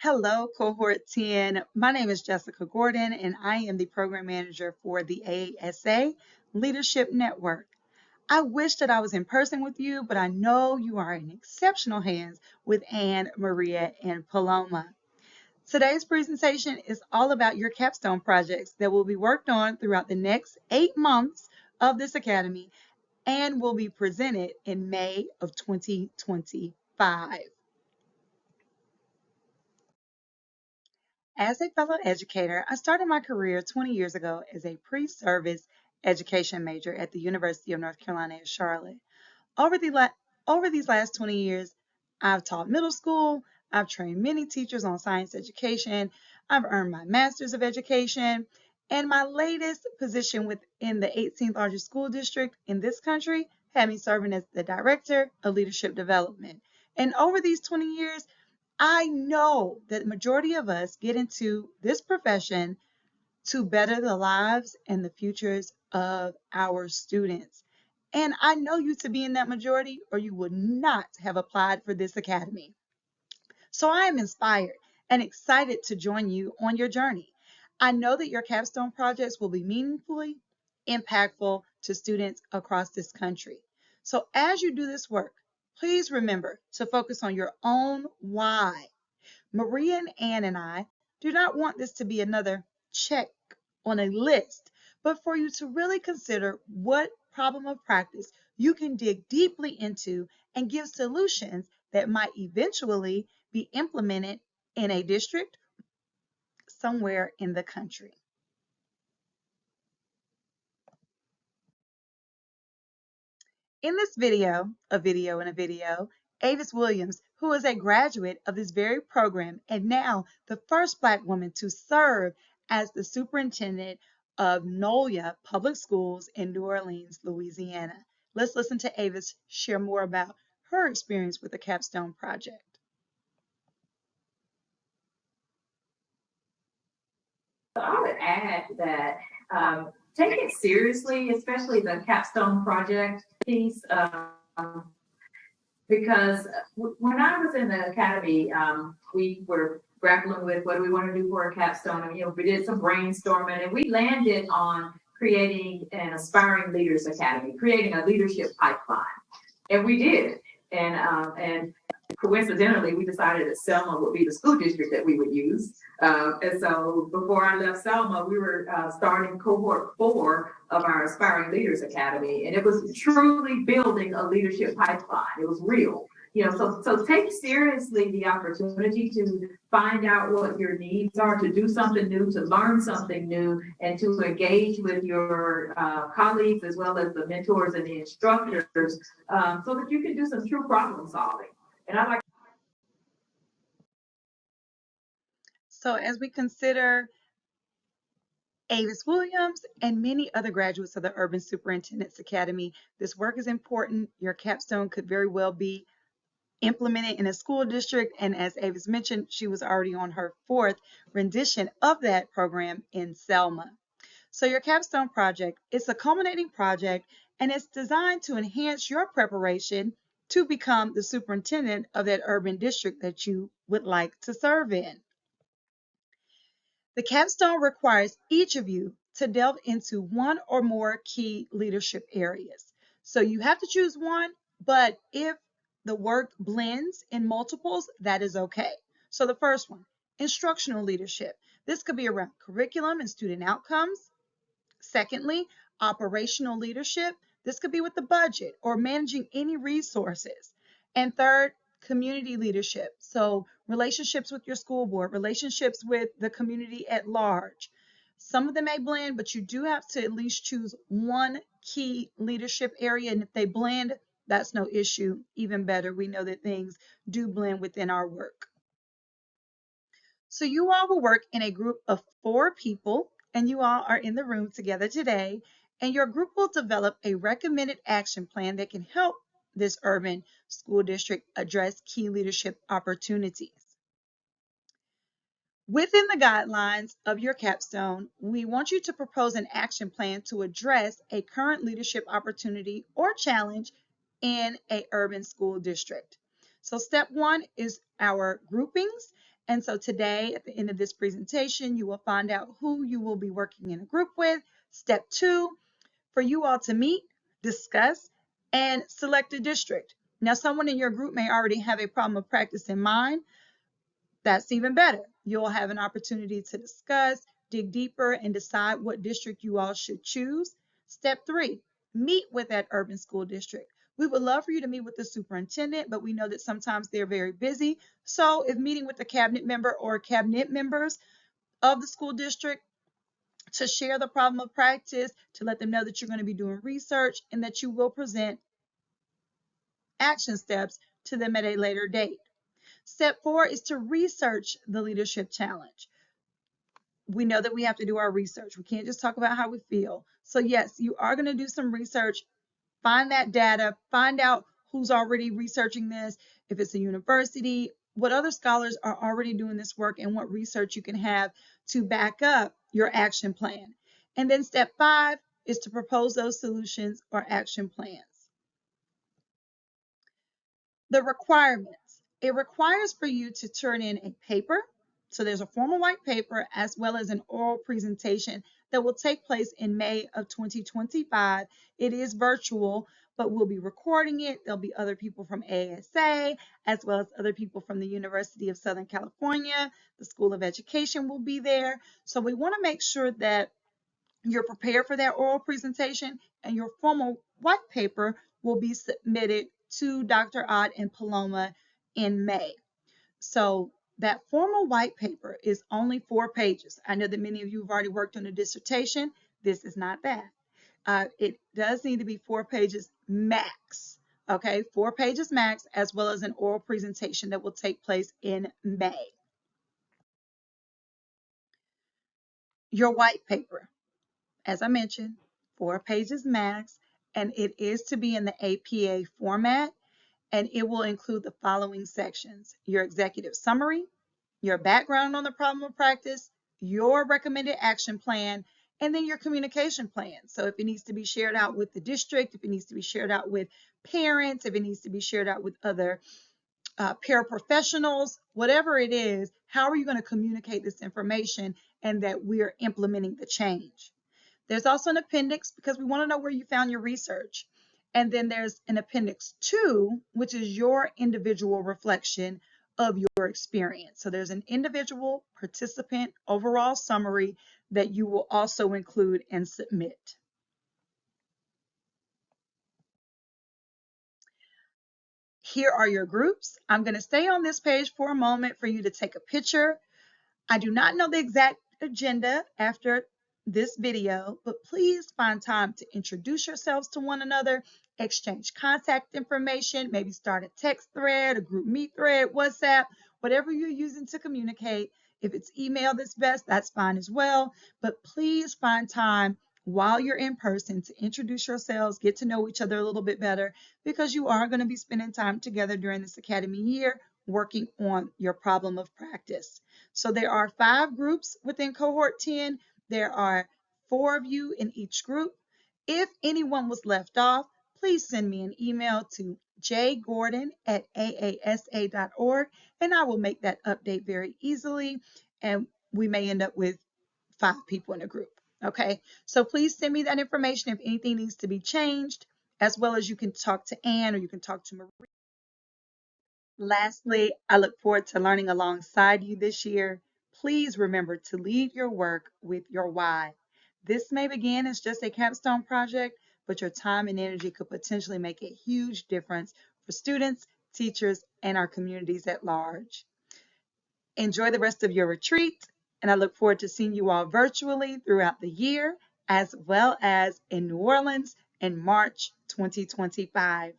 Hello, Cohort 10. My name is Jessica Gordon, and I am the Program Manager for the AASA Leadership Network. I wish that I was in person with you, but I know you are in exceptional hands with Anne, Maria, and Paloma. Today's presentation is all about your capstone projects that will be worked on throughout the next 8 months of this academy and will be presented in May of 2025. As a fellow educator, I started my career 20 years ago as a pre-service education major at the University of North Carolina at Charlotte. Over, over these last 20 years, I've taught middle school, I've trained many teachers on science education, I've earned my master's of education, and my latest position within the 18th largest school district in this country had me serving as the Director of Leadership Development. And over these 20 years, I know that the majority of us get into this profession to better the lives and the futures of our students. And I know you to be in that majority, or you would not have applied for this academy. So I am inspired and excited to join you on your journey. I know that your capstone projects will be meaningfully impactful to students across this country. So as you do this work, please remember to focus on your own why. Maria and Ann and I do not want this to be another check on a list, but for you to really consider what problem of practice you can dig deeply into and give solutions that might eventually be implemented in a district somewhere in the country. In this video, a video and a video, Avis Williams, who is a graduate of this very program and now the first Black woman to serve as the superintendent of Nolia Public Schools in New Orleans, Louisiana. Let's listen to Avis share more about her experience with the Capstone Project. I would add that take it seriously, especially the capstone project piece, because when I was in the academy, we were grappling with what do we want to do for a capstone. And, we did some brainstorming and we landed on creating an aspiring leaders academy, creating a leadership pipeline. And we did. And coincidentally, we decided that Selma would be the school district that we would use. And so before I left Selma, we were starting cohort 4 of our Aspiring Leaders Academy. And it was truly building a leadership pipeline. It was real. So take seriously the opportunity to find out what your needs are, to do something new, to learn something new, and to engage with your colleagues as well as the mentors and the instructors so that you can do some true problem solving. And I like. So as we consider Avis Williams and many other graduates of the Urban Superintendents Academy, this work is important. Your capstone could very well be implemented in a school district, and as Avis mentioned, she was already on her 4th rendition of that program in Selma. So your capstone project is a culminating project, and it's designed to enhance your preparation to become the superintendent of that urban district that you would like to serve in. The capstone requires each of you to delve into one or more key leadership areas. So you have to choose one, but if the work blends in multiples, that is okay. So the first one, instructional leadership. This could be around curriculum and student outcomes. Secondly, operational leadership. This could be with the budget or managing any resources. And third, community leadership. So relationships with your school board, relationships with the community at large. Some of them may blend, but you do have to at least choose one key leadership area. And if they blend, that's no issue. Even better, we know that things do blend within our work. So you all will work in a group of 4 people, and you all are in the room together today, and your group will develop a recommended action plan that can help this urban school district address key leadership opportunities. Within the guidelines of your capstone, we want you to propose an action plan to address a current leadership opportunity or challenge in an urban school district. So step 1 is our groupings, And so today, at the end of this presentation, you will find out who you will be working in a group with. Step 2, for you all to meet, discuss, and select a district. Now, someone in your group may already have a problem of practice in mind. That's even better. You'll have an opportunity to discuss, dig deeper, and decide what district you all should choose. Step 3, meet with that urban school district. We would love for you to meet with the superintendent, but we know that sometimes they're very busy. So if meeting with a cabinet member or cabinet members of the school district to share the problem of practice, to let them know that you're going to be doing research and that you will present action steps to them at a later date. Step 4 is to research the leadership challenge. We know that we have to do our research. We can't just talk about how we feel. So yes, you are going to do some research, find that data, find out who's already researching this, if it's a university, what other scholars are already doing this work, and what research you can have to back up your action plan. And then step 5 is to propose those solutions or action plans. The requirements. It requires for you to turn in a paper. So there's a formal white paper as well as an oral presentation that will take place in May of 2025. It is virtual, but we'll be recording it. There'll be other people from AASA as well as other people from the University of Southern California. The School of Education will be there. So we want to make sure that you're prepared for that oral presentation, and your formal white paper will be submitted to Dr. Ott and Paloma in May. So that formal white paper is only 4 pages. I know that many of you have already worked on a dissertation. This is not that. It does need to be 4 pages max. Okay, 4 pages max, as well as an oral presentation that will take place in May. Your white paper, as I mentioned, 4 pages max, and it is to be in the APA format, and it will include the following sections: your executive summary, your background on the problem of practice, your recommended action plan, and then your communication plan. So if it needs to be shared out with the district, if it needs to be shared out with parents, if it needs to be shared out with other paraprofessionals, whatever it is, how are you going to communicate this information and that we're implementing the change? There's also an appendix because we want to know where you found your research. And then there's an appendix 2, which is your individual reflection of your experience. So there's an individual participant overall summary that you will also include and submit. Here are your groups. I'm going to stay on this page for a moment for you to take a picture. I do not know the exact agenda after this video, but please find time to introduce yourselves to one another, exchange contact information, maybe start a text thread, a group meet thread, WhatsApp, whatever you're using to communicate. If it's email that's best, that's fine as well. But please find time while you're in person to introduce yourselves, get to know each other a little bit better, because you are going to be spending time together during this academy year working on your problem of practice. So there are 5 groups within Cohort 10. There are 4 of you in each group. If anyone was left off, please send me an email to jgordon@aasa.org, and I will make that update very easily, and we may end up with 5 people in a group. Okay, so please send me that information if anything needs to be changed, as well as you can talk to Anne or you can talk to Marie. Lastly, I look forward to learning alongside you this year. Please remember to lead your work with your why. This may begin as just a capstone project, but your time and energy could potentially make a huge difference for students, teachers, and our communities at large. Enjoy the rest of your retreat, and I look forward to seeing you all virtually throughout the year, as well as in New Orleans in March 2025.